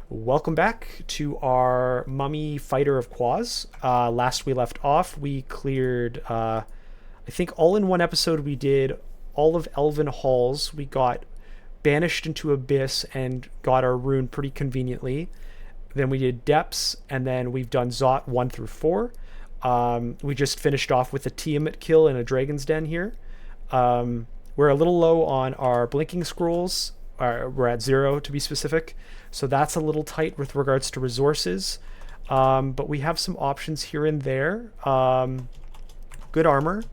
Welcome back to our Mummy Fighter of Quaz. Last we left off, we cleared, I think all in one episode we did all of Elven Halls. We got banished into Abyss and got our rune pretty conveniently. Then we did Depths, and then we've done Zot 1 through 4. We just finished off with a Tiamat kill in a Dragon's Den here. We're a little low on our Blinking Scrolls. We're at 0 to be specific, so that's a little tight with regards to resources, but we have some options here and there. Good armor,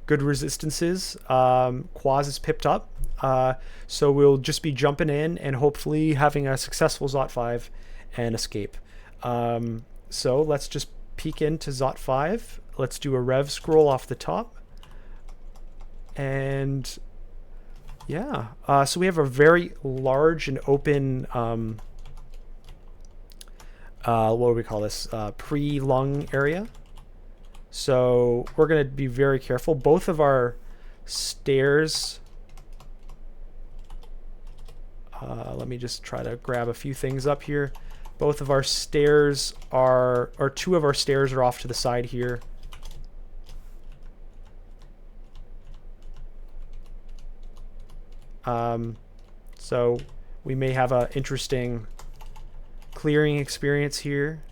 good resistances. Quaz is pipped up, so we'll just be jumping in and hopefully having a successful Zot 5 and escape. So let's just peek into Zot 5. Let's do a Rev scroll off the top, and yeah, so we have a very large and open, what do we call this, pre-lung area. So we're going to be very careful. Both of our stairs, let me just try to grab a few things up here. Both of our stairs are, or two of our stairs are off to the side here. So we may have an interesting clearing experience here.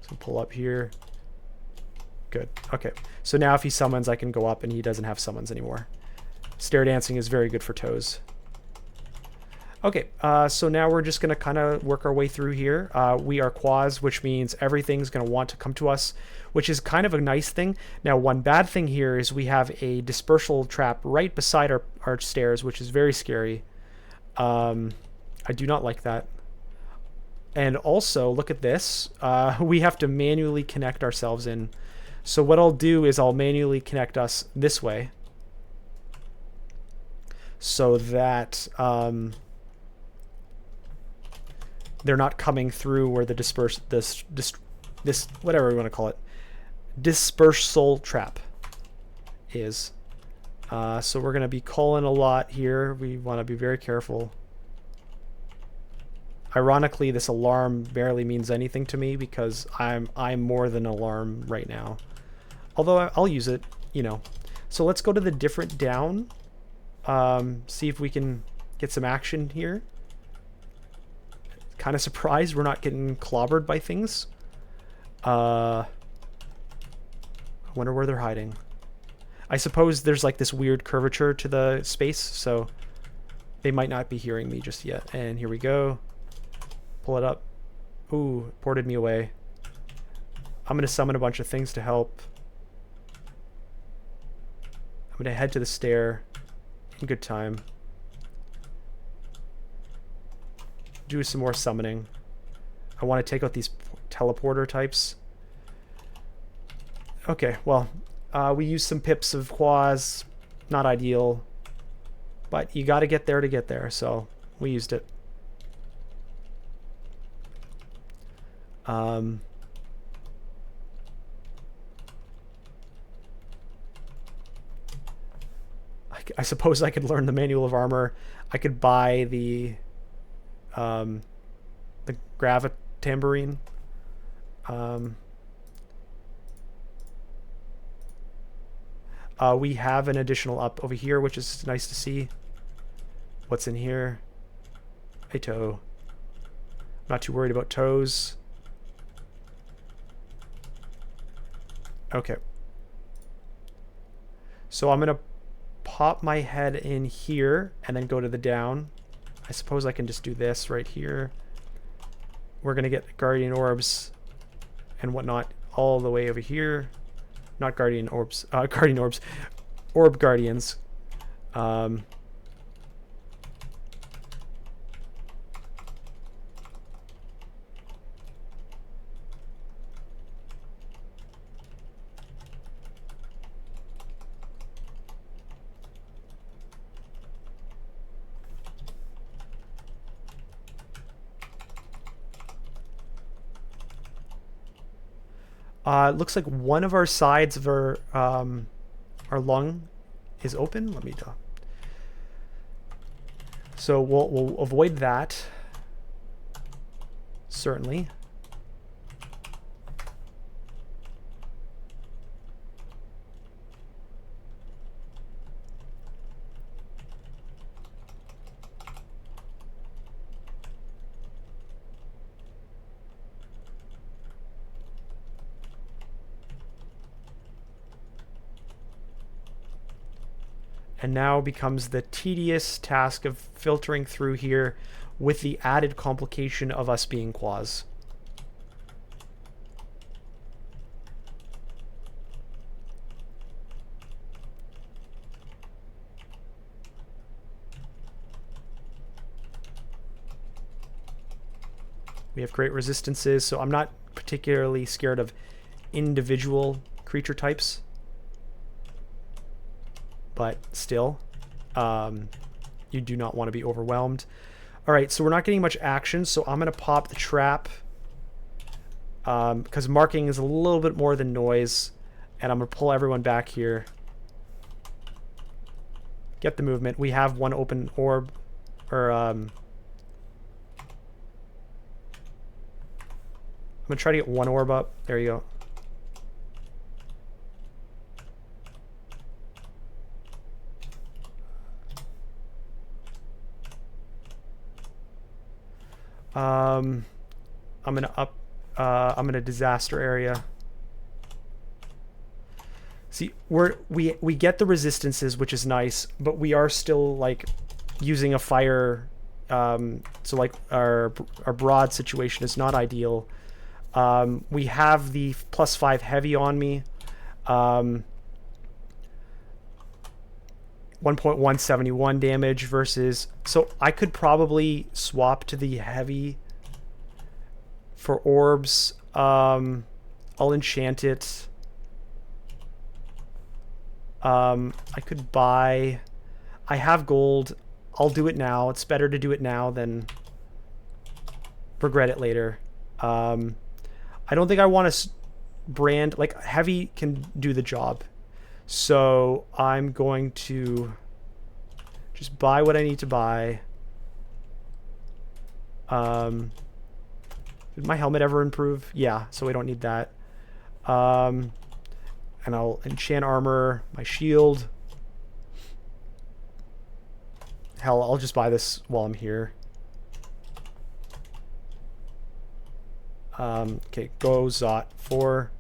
So pull up here. Good. Okay. So now if he summons, I can go up and he doesn't have summons anymore. Stair dancing is very good for toes. Okay, so now we're just going to kind of work our way through here. We are Quaz, which means everything's going to want to come to us, which is kind of a nice thing. Now, one bad thing here is we have a dispersal trap right beside our stairs, which is very scary. I do not like that. And also, look at this. We have to manually connect ourselves in. So what I'll do is I'll manually connect us this way so that they're not coming through where the this whatever we want to call it, dispersal trap is. So we're going to be calling a lot here. We want to be very careful. Ironically, this alarm barely means anything to me because I'm more than alarm right now. Although I'll use it, you know. So let's go to the different down. See if we can get some action here. Kind of surprised we're not getting clobbered by things. I wonder where they're hiding. I suppose there's like this weird curvature to the space, so they might not be hearing me just yet. And here we go. Pull it up. Ooh, it ported me away. I'm going to summon a bunch of things to help. I'm going to head to the stair in good time. Do some more summoning. I want to take out these teleporter types. Okay, well, we used some pips of Quaz. Not ideal, but you got to get there to get there, so we used it. I suppose I could learn the manual of armor. I could buy the gravitambrine. We have an additional up over here, which is nice to see. What's in here? A toe. Not too worried about toes. Okay. So I'm going to pop my head in here and then go to the down. I suppose I can just do this right here. We're going to get guardian orbs and whatnot all the way over here. Not guardian orbs, guardian orbs, orb guardians. It looks like one of our sides of our lung is open. Let me So we'll avoid that. Certainly. And now becomes the tedious task of filtering through here with the added complication of us being Quaz. We have great resistances, so I'm not particularly scared of individual creature types. But still, you do not want to be overwhelmed. All right, so we're not getting much action, so I'm going to pop the trap because marking is a little bit more than noise, and I'm going to pull everyone back here. Get the movement. We have one open orb, or I'm going to try to get one orb up. There you go. I'm gonna disaster area. See, we get the resistances, which is nice, but we are still like using a fire. So like our broad situation is not ideal. We have the +5 heavy on me. 1.171 damage versus... So I could probably swap to the heavy for orbs. I'll enchant it. I could buy... I have gold. I'll do it now. It's better to do it now than regret it later. I don't think I want to brand... Like, heavy can do the job. So I'm going to just buy what I need to buy. Did my helmet ever improve? Yeah, so we don't need that. And I'll enchant armor, my shield. Hell, I'll just buy this while I'm here. Okay, go Zot 4.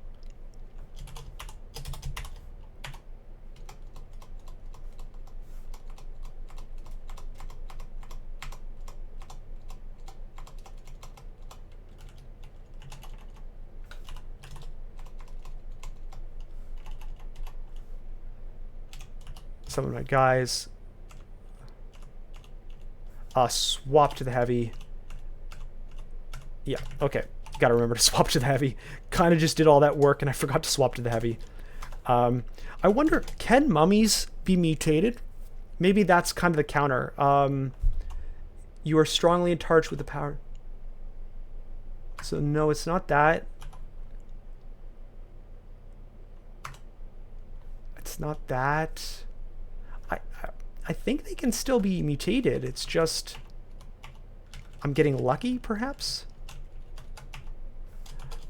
Some of my guys. Swap to the heavy. Yeah, okay. Gotta remember to swap to the heavy. Kind of just did all that work and I forgot to swap to the heavy. I wonder, can mummies be mutated? Maybe that's kind of the counter. You are strongly in charge with the power. So no, it's not that. It's not that. I think they can still be mutated. It's just I'm getting lucky, perhaps?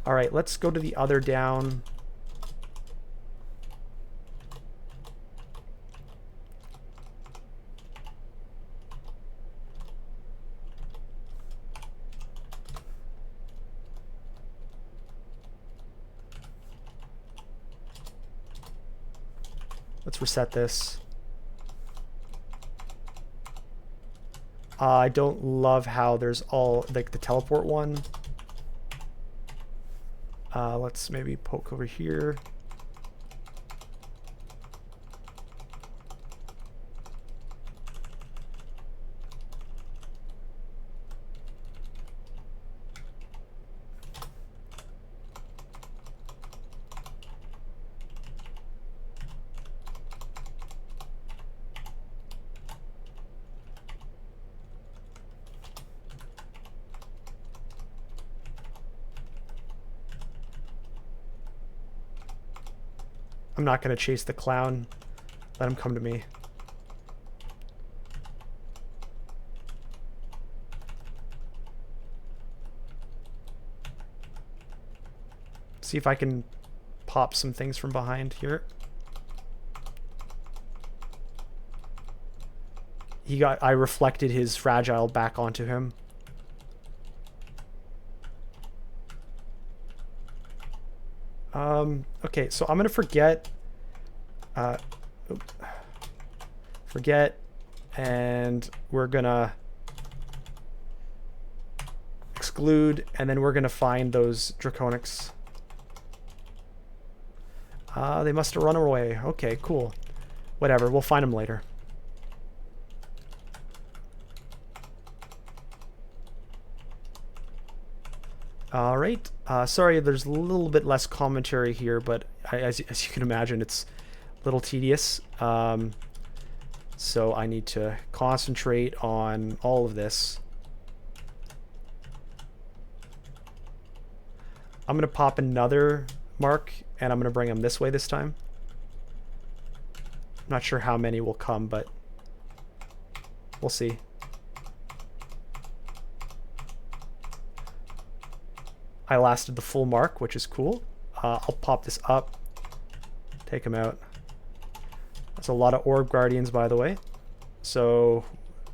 All right, let's go to the other down. Let's reset this. I don't love how there's all like the teleport one. Let's maybe poke over here. I'm not going to chase the clown. Let him come to me. See if I can pop some things from behind here. I reflected his fragile back onto him. Okay, so I'm gonna forget, and we're gonna exclude, and then we're gonna find those Draconics. They must have run away. Okay, cool. Whatever, we'll find them later. All right. Sorry, there's a little bit less commentary here, but as you can imagine, it's a little tedious. So I need to concentrate on all of this. I'm going to pop another mark, and I'm going to bring them this way this time. I'm not sure how many will come, but we'll see. I lasted the full mark, which is cool. I'll pop this up, take him out. That's a lot of Orb Guardians, by the way. So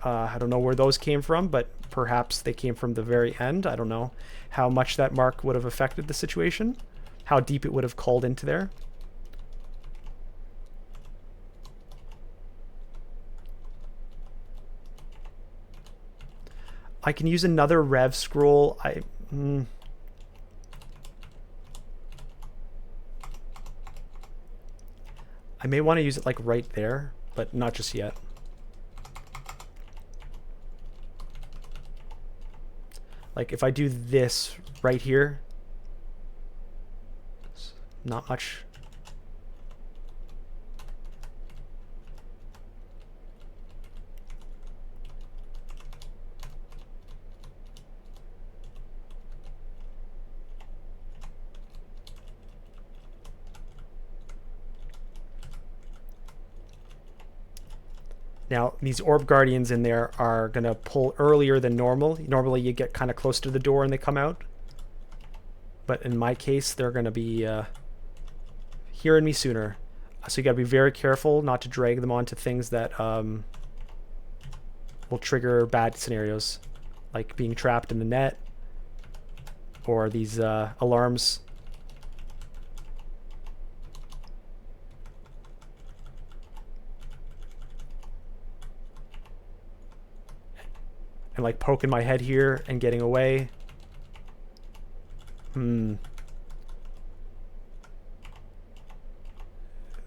I don't know where those came from, but perhaps they came from the very end. I don't know how much that mark would have affected the situation, how deep it would have called into there. I can use another Rev Scroll. I may want to use it like right there, but not just yet. Like if I do this right here, not much. Now, these Orb Guardians in there are going to pull earlier than normal. Normally, you get kind of close to the door and they come out. But in my case, they're going to be hearing me sooner. So you got to be very careful not to drag them onto things that will trigger bad scenarios, like being trapped in the net or these alarms. And like poking my head here and getting away. They're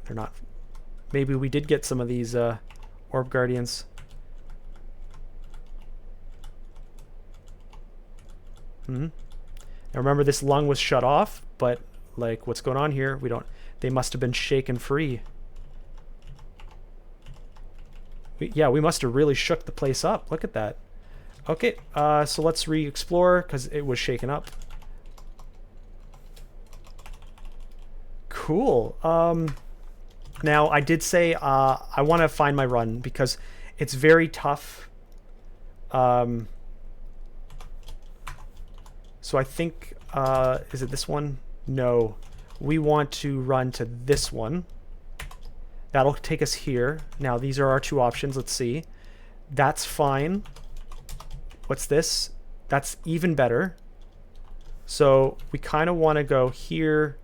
not. Maybe we did get some of these Orb Guardians. Now remember, this lung was shut off, but like what's going on here? They must have been shaken free. Yeah, we must have really shook the place up. Look at that. Okay, so let's re-explore because it was shaken up. Cool. Now, I did say I want to find my run because it's very tough. So I think, is it this one? No. We want to run to this one. That'll take us here. Now, these are our two options. Let's see. That's fine. What's this? That's even better. So we kind of want to go here.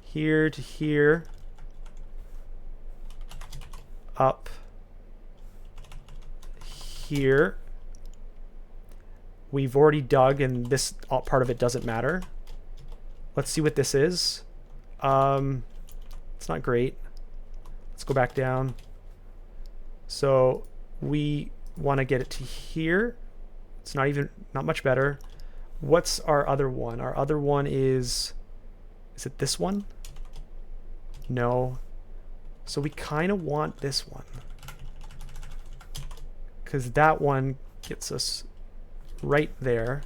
Here to here. Up. Here. We've already dug, and this part of it doesn't matter. Let's see what this is. It's not great. Let's go back down. So we want to get it to here. It's not much better. What's our other one? Our other one is it this one? No. So we kind of want this one, because that one gets us right there.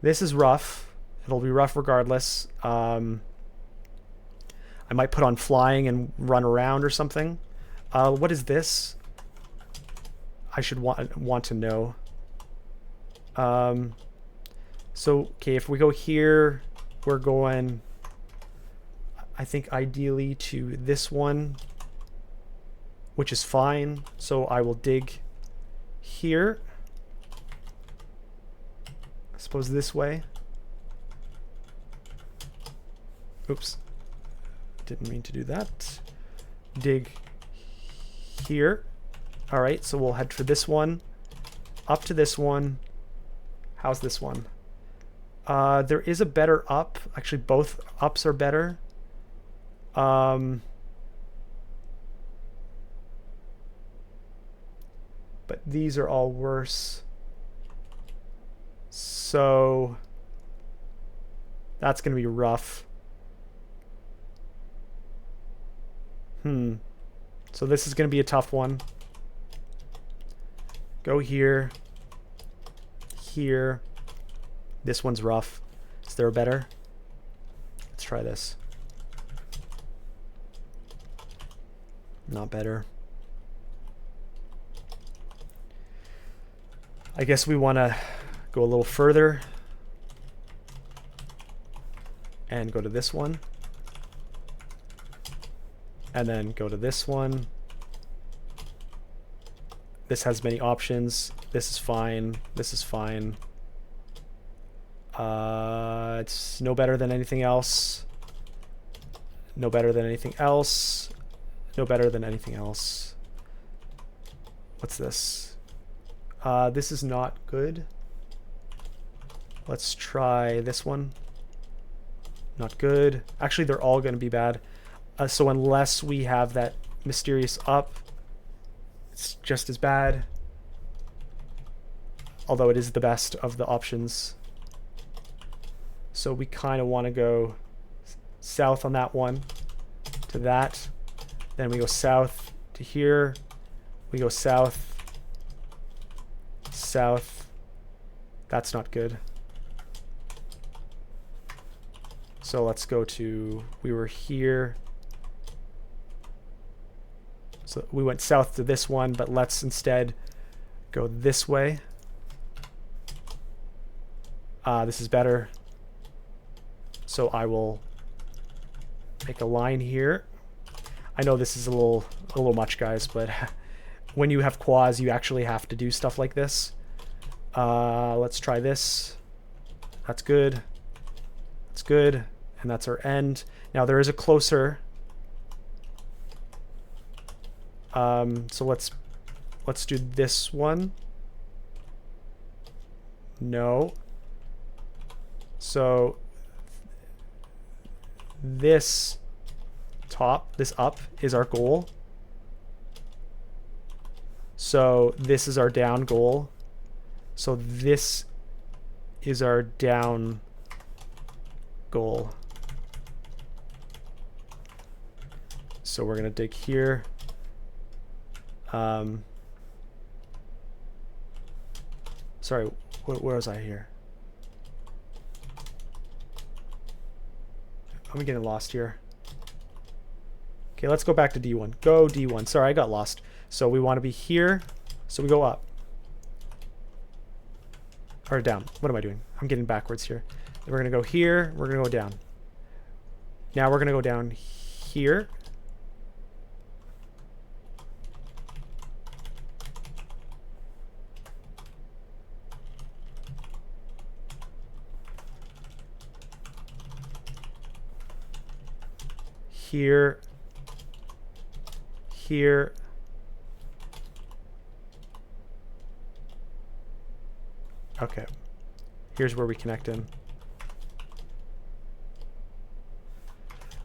This is rough. It'll be rough regardless. I might put on flying and run around or something. What is this? I should want to know. So, okay, if we go here, we're going, I think, ideally to this one, which is fine. So I will dig here. I suppose this way. Oops. Didn't mean to do that. Dig here. All right, so we'll head for this one. Up to this one. How's this one? There is a better up. Actually, both ups are better. But these are all worse. So that's going to be rough. So this is going to be a tough one. Go here. Here. This one's rough. Is there a better? Let's try this. Not better. I guess we want to go a little further and go to this one. And then go to this one. This has many options. This is fine. This is fine. It's no better than anything else. No better than anything else. No better than anything else. What's this? This is not good. Let's try this one. Not good. Actually, they're all going to be bad. So unless we have that mysterious up, it's just as bad. Although it is the best of the options. So we kind of want to go south on that one to that. Then we go south to here. We go south. South. That's not good. So let's go to, we were here. So we went south to this one, but let's instead go this way. This is better. So I will make a line here. I know this is a little much, guys, but when you have quaz, you actually have to do stuff like this. Let's try this. That's good. That's good. And that's our end. Now there is a closer. So let's do this one. No. So this up is our goal. So this is our down goal. So this is our down goal. So we're gonna dig here. Sorry, where was I here? I'm getting lost here. Okay, let's go back to D1. Go D1. Sorry, I got lost. So we want to be here. So we go up. Or down. What am I doing? I'm getting backwards here. Then we're going to go here. We're going to go down. Now we're going to go down here. Here. Here. Okay. Here's where we connect in.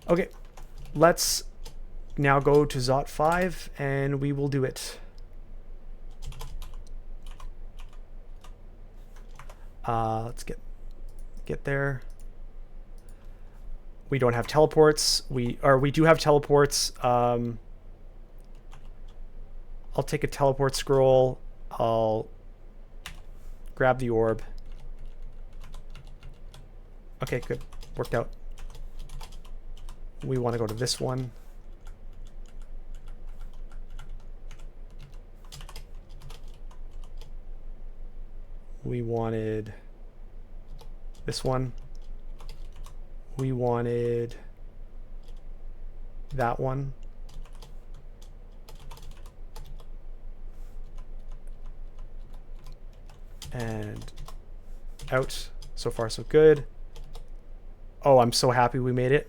Okay. Let's now go to Zot 5 and we will do it. Let's get there. We don't have teleports. We do have teleports. I'll take a teleport scroll. I'll grab the orb. Okay, good. Worked out. We want to go to this one. We wanted this one. We wanted that one. And out. So far, so good. Oh, I'm so happy we made it.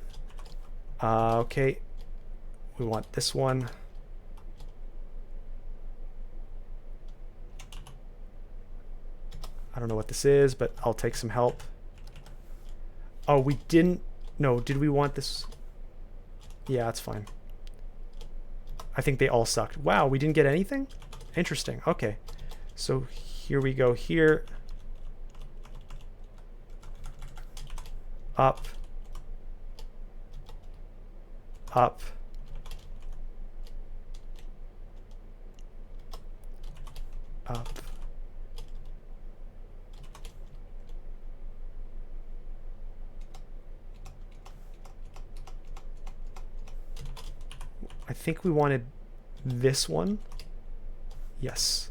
Okay. We want this one. I don't know what this is, but I'll take some help. Oh, we didn't... No, did we want this? Yeah, that's fine. I think they all sucked. Wow, we didn't get anything? Interesting. Okay. So here we go here. Up. Up. Up. I think we wanted this one. Yes.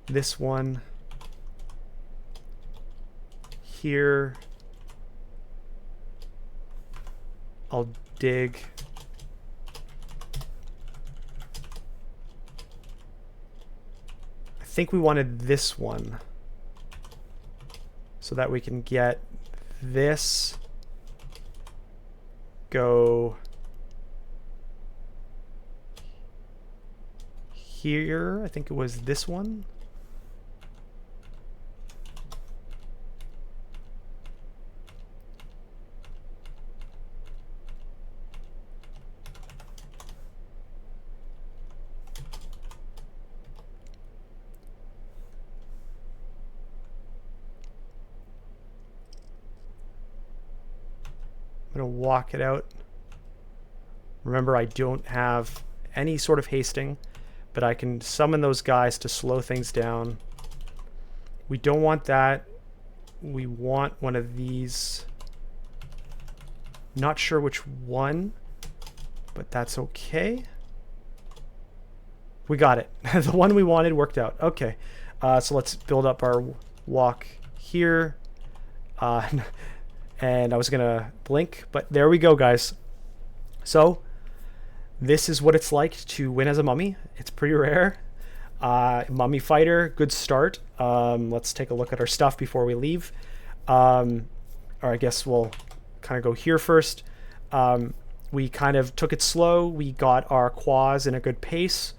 This one. Here. I'll dig. I think we wanted this one so that we can get this go here. I think it was this one. I'm going to walk it out. Remember, I don't have any sort of hasting, but I can summon those guys to slow things down. We don't want that. We want one of these. Not sure which one, but that's okay. We got it. The one we wanted worked out. Okay. So let's build up our walk here. And I was going to blink, but there we go, guys. So this is what it's like to win as a mummy. It's pretty rare. Mummy fighter, good start. Let's take a look at our stuff before we leave. Or I guess we'll kind of go here first. We kind of took it slow. We got our quaz in a good pace.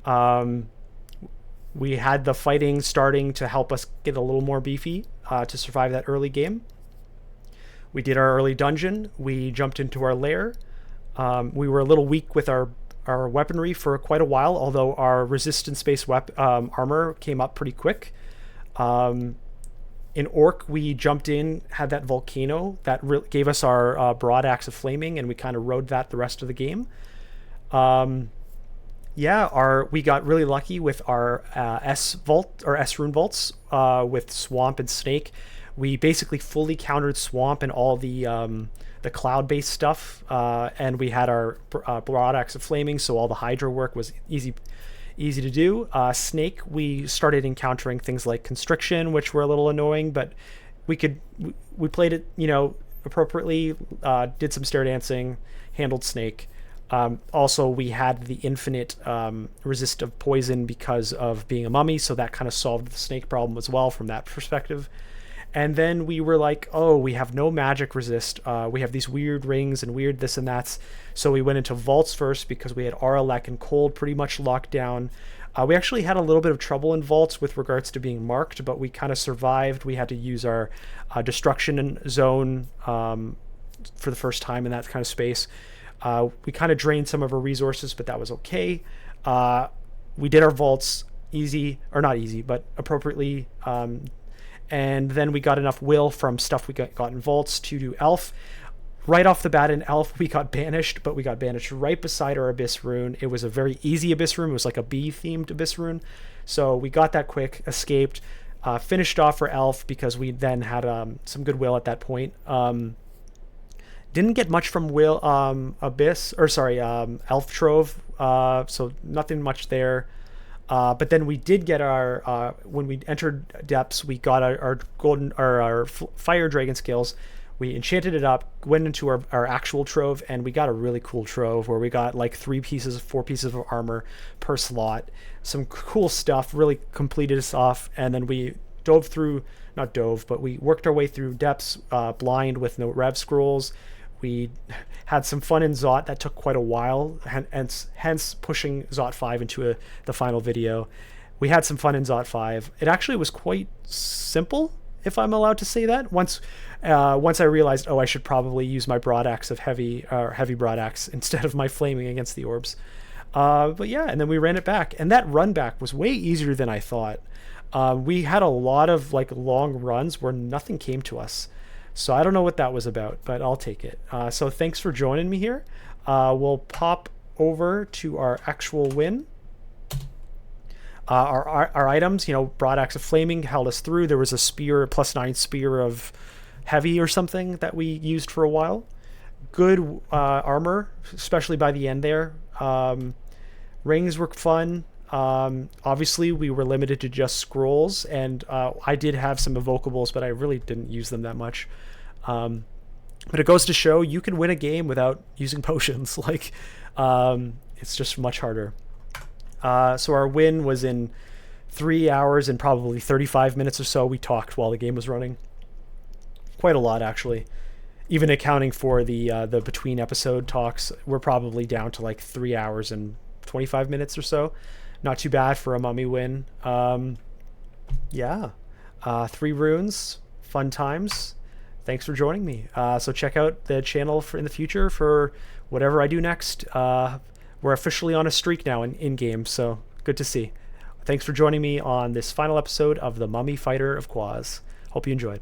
We had the fighting starting to help us get a little more beefy to survive that early game. We did our early dungeon. We jumped into our lair. We were a little weak with our weaponry for quite a while, although our resistance-based armor came up pretty quick. In Orc, we jumped in, had that volcano that gave us our broad axe of flaming, and we kind of rode that the rest of the game. Yeah, we got really lucky with our S rune vaults with Swamp and Snake. We basically fully countered Swamp and all the cloud-based stuff, and we had our broad axe of flaming, so all the Hydra work was easy to do. Snake, we started encountering things like Constriction, which were a little annoying, but we played it, appropriately. Did some stair dancing, handled Snake. Also, we had the infinite resist of poison because of being a mummy, so that kind of solved the Snake problem as well from that perspective. And then we were like, oh, we have no magic resist. We have these weird rings and weird this and that's. So we went into vaults first because we had Aralek and Cold pretty much locked down. We actually had a little bit of trouble in vaults with regards to being marked, but we kind of survived. We had to use our destruction zone for the first time in that kind of space. We kind of drained some of our resources, but that was okay. We did our vaults easy, or not easy, but appropriately. And then we got enough will from stuff we got in vaults to do Elf. Right off the bat in Elf, we got banished, but we got banished right beside our Abyss rune. It was a very easy Abyss rune. It was like a bee-themed Abyss rune. So we got that quick, escaped, finished off for Elf because we then had some good will at that point. Didn't get much from will Elf Trove, so nothing much there. But then we did get our when we entered depths, we got our golden or our fire dragon scales. We enchanted it up, went into our actual trove, and we got a really cool trove where we got like 4 pieces of armor per slot, some cool stuff. Really completed us off, and then we dove through, not dove, but we worked our way through depths blind with no rev scrolls. We had some fun in Zot that took quite a while, hence pushing Zot 5 into the final video. We had some fun in Zot 5. It actually was quite simple, if I'm allowed to say that. Once I realized, I should probably use my broad axe of heavy broad axe instead of my flaming against the orbs. But yeah, and then we ran it back, and that run back was way easier than I thought. We had a lot of like long runs where nothing came to us. So I don't know what that was about, but I'll take it. So thanks for joining me here. We'll pop over to our actual win. Our items, broad axe of flaming held us through. There was a spear, +9 spear of heavy or something that we used for a while. Good armor, especially by the end there. Rings were fun. Obviously we were limited to just scrolls, and I did have some evocables, but I really didn't use them that much. But it goes to show you can win a game without using potions. It's just much harder. So our win was in 3 hours and probably 35 minutes or so. We talked while the game was running. Quite a lot, actually. Even accounting for the between episode talks, we're probably down to like 3 hours and 25 minutes or so. Not too bad for a mummy win. 3 runes, fun times. Thanks for joining me. So check out the channel in the future for whatever I do next. We're officially on a streak now in game, so good to see. Thanks for joining me on this final episode of the Mummy Fighter of Qaz. Hope you enjoyed.